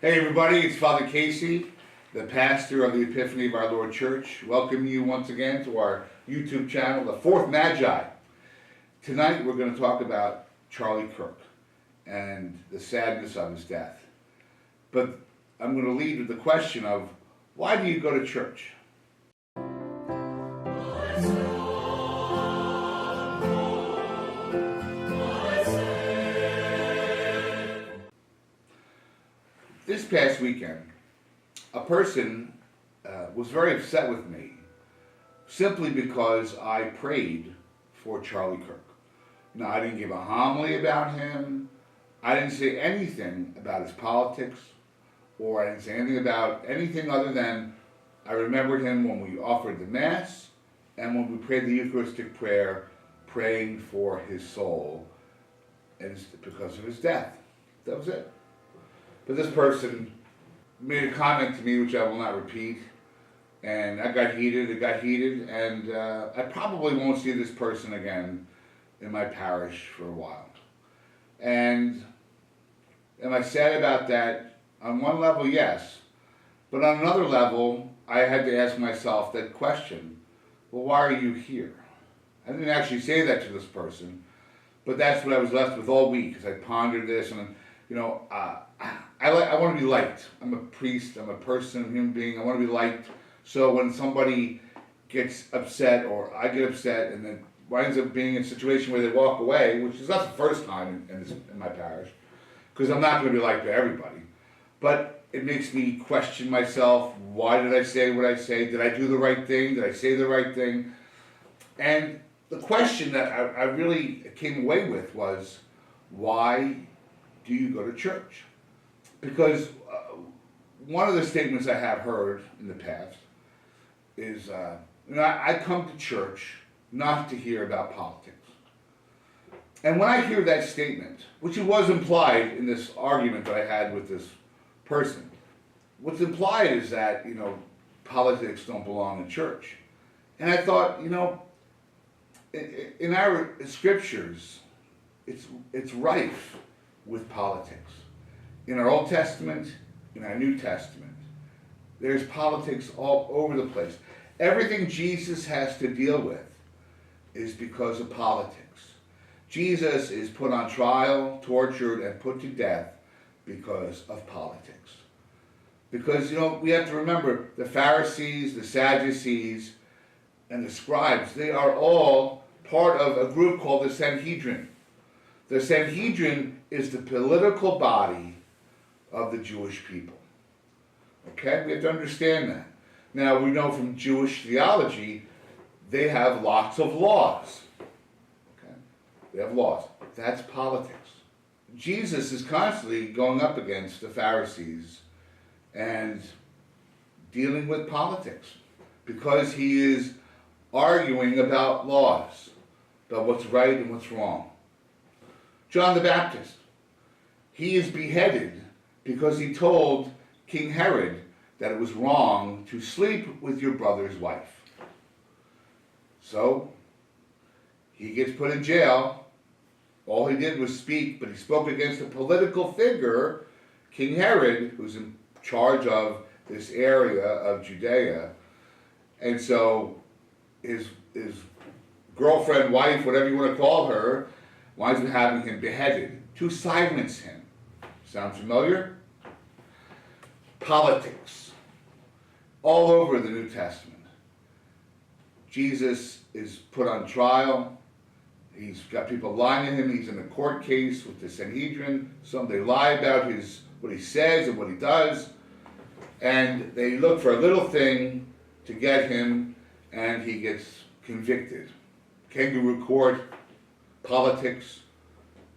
Hey everybody, it's Father Casey, the pastor of the Epiphany of our Lord Church. Welcome you once again to our YouTube channel, The Fourth Magi. Tonight we're going to talk about Charlie Kirk and the sadness of his death. But I'm going to lead with the question of, why do you go to church? This past weekend, a person was very upset with me simply because I prayed for Charlie Kirk. Now, I didn't give a homily about him. I didn't say anything about his politics, or I didn't say anything about anything other than I remembered him when we offered the Mass and when we prayed the Eucharistic prayer, praying for his soul and because of his death. That was it. But this person made a comment to me which I will not repeat, and I got heated, and I probably won't see this person again in my parish for a while. And am I sad about that? On one level, yes. But on another level, I had to ask myself that question, well, why are you here? I didn't actually say that to this person, but that's what I was left with all week as I pondered this. And I want to be liked. I'm a priest, I'm a person, I'm a human being, I want to be liked. So when somebody gets upset, or I get upset, and then winds up being in a situation where they walk away, which is not the first time in my parish, because I'm not going to be liked by everybody, but it makes me question myself. Why did I say what I say? Did I do the right thing? Did I say the right thing? And the question that I really came away with was, why do you go to church? Because one of the statements I have heard in the past is, I come to church not to hear about politics. And when I hear that statement, which it was implied in this argument that I had with this person, what's implied is that, politics don't belong in church. And I thought, in our scriptures, it's rife with politics. In our Old Testament, in our New Testament, there's politics all over the place. Everything Jesus has to deal with is because of politics. Jesus is put on trial, tortured, and put to death because of politics. Because, we have to remember, the Pharisees, the Sadducees, and the scribes, they are all part of a group called the Sanhedrin. The Sanhedrin is the political body of the Jewish people. Okay? We have to understand that. Now, we know from Jewish theology, they have lots of laws. Okay? They have laws. That's politics. Jesus is constantly going up against the Pharisees and dealing with politics because he is arguing about laws, about what's right and what's wrong. John the Baptist, he is beheaded because he told King Herod that it was wrong to sleep with your brother's wife. So, he gets put in jail. All he did was speak, but he spoke against a political figure, King Herod, who's in charge of this area of Judea. And so, his girlfriend, wife, whatever you want to call her, winds up having him beheaded to silence him. Sound familiar? Politics. All over the New Testament. Jesus is put on trial. He's got people lying to him. He's in a court case with the Sanhedrin. They lie about what he says and what he does. And they look for a little thing to get him, and he gets convicted. Kangaroo court, politics,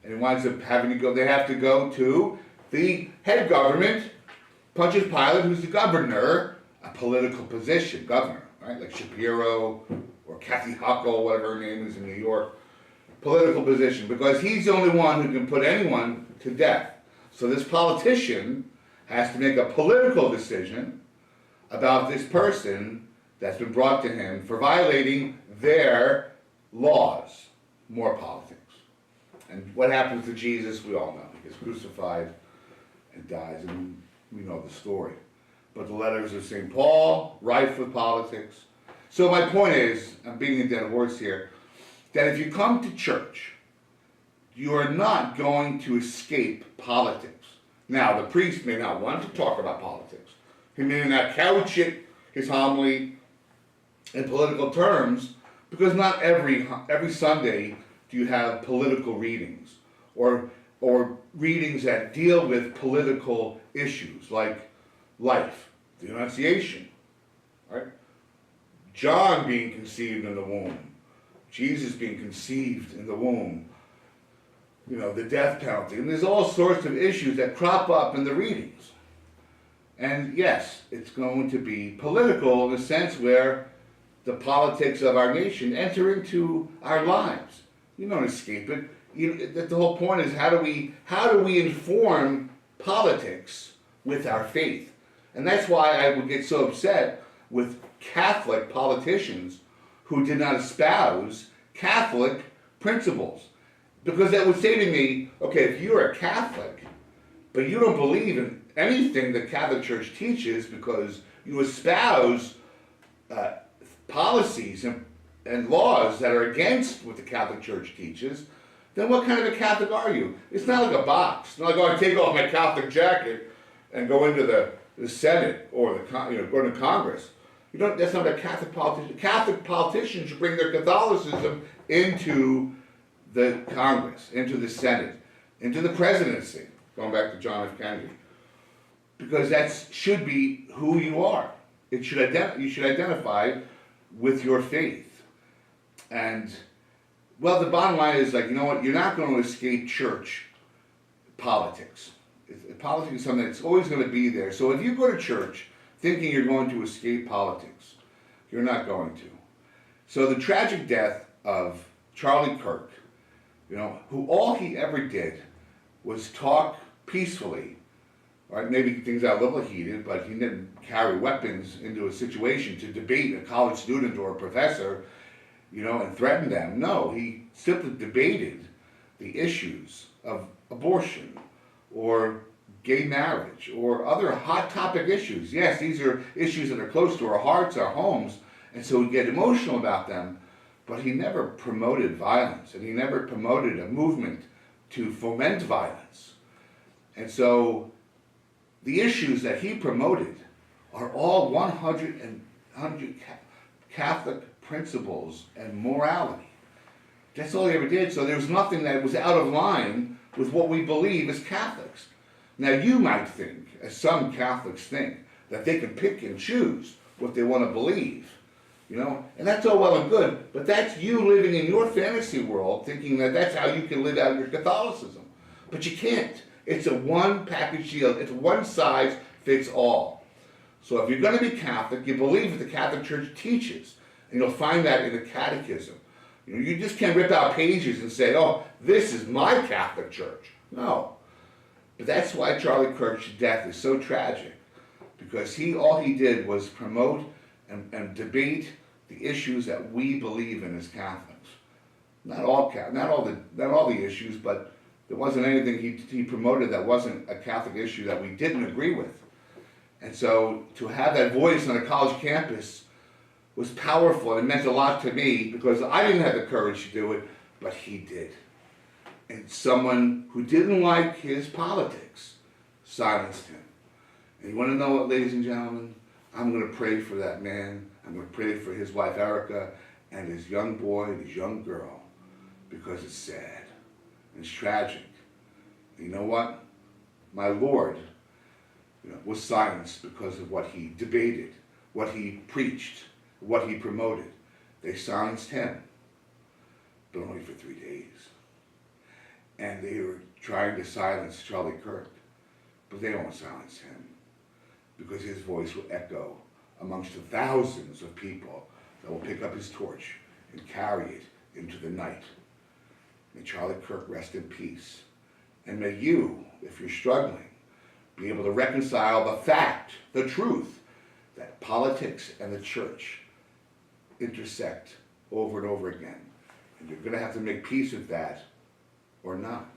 and he winds up having to go. They have to go to the head government, Pontius Pilate, who's the governor, a political position, governor, right? Like Shapiro or Kathy Huckle, whatever her name is in New York, political position, because he's the only one who can put anyone to death. So this politician has to make a political decision about this person that's been brought to him for violating their laws. More politics. And what happens to Jesus, we all know. He gets crucified and dies. And we know know the story. But the letters of St. Paul, rife with politics. So my point is, I'm beating a dead horse here, that if you come to church, you are not going to escape politics. Now, the priest may not want to talk about politics. He may not couch it, his homily, in political terms, because not every Sunday do you have political readings or readings that deal with political issues like life, the Annunciation, right? John being conceived in the womb, Jesus being conceived in the womb, the death penalty, and there's all sorts of issues that crop up in the readings. And yes, it's going to be political in the sense where the politics of our nation enter into our lives. You don't escape it. The whole point is how do we inform politics with our faith? And that's why I would get so upset with Catholic politicians who did not espouse Catholic principles. Because that would say to me, okay, if you're a Catholic, but you don't believe in anything the Catholic Church teaches because you espouse policies and laws that are against what the Catholic Church teaches, then what kind of a Catholic are you? It's not like a box. It's not like, I take off my Catholic jacket and go into the Senate or go to Congress. That's not a Catholic politician. Catholic politicians bring their Catholicism into the Congress, into the Senate, into the presidency, going back to John F. Kennedy. Because that should be who you are. You should identify with your faith. And, well, the bottom line is you're not going to escape church politics. Politics is something that's always going to be there. So if you go to church thinking you're going to escape politics, you're not going to. So the tragic death of Charlie Kirk, who all he ever did was talk peacefully, right? Maybe things got a little heated, but he didn't carry weapons into a situation to debate a college student or a professor, and threaten them. No, he simply debated the issues of abortion or gay marriage or other hot topic issues. Yes, these are issues that are close to our hearts, our homes, and so we get emotional about them, but he never promoted violence, and he never promoted a movement to foment violence. And so the issues that he promoted are all 100 Catholic principles and morality. That's all he ever did. So there was nothing that was out of line with what we believe as Catholics. Now you might think, as some Catholics think, that they can pick and choose what they want to believe, and that's all well and good, but that's you living in your fantasy world thinking that that's how you can live out your Catholicism. But you can't. It's a one package deal. It's one size fits all. So if you're going to be Catholic, you believe what the Catholic Church teaches, and you'll find that in the Catechism. You just can't rip out pages and say, oh, this is my Catholic Church. No. But that's why Charlie Kirk's death is so tragic, because all he did was promote and debate the issues that we believe in as Catholics. Not all the issues, but there wasn't anything he promoted that wasn't a Catholic issue that we didn't agree with. And so to have that voice on a college campus was powerful and meant a lot to me, because I didn't have the courage to do it, but he did. And someone who didn't like his politics silenced him. And you want to know what, ladies and gentlemen? I'm going to pray for that man. I'm going to pray for his wife Erica and his young boy and his young girl, because it's sad and it's tragic. And you know what? My Lord was silenced because of what he debated, what he preached, what he promoted. They silenced him, but only for 3 days. And they were trying to silence Charlie Kirk, but they won't silence him, because his voice will echo amongst the thousands of people that will pick up his torch and carry it into the night. May Charlie Kirk rest in peace. And may you, if you're struggling, be able to reconcile the fact, the truth, that politics and the church intersect over and over again. And you're going to have to make peace with that or not.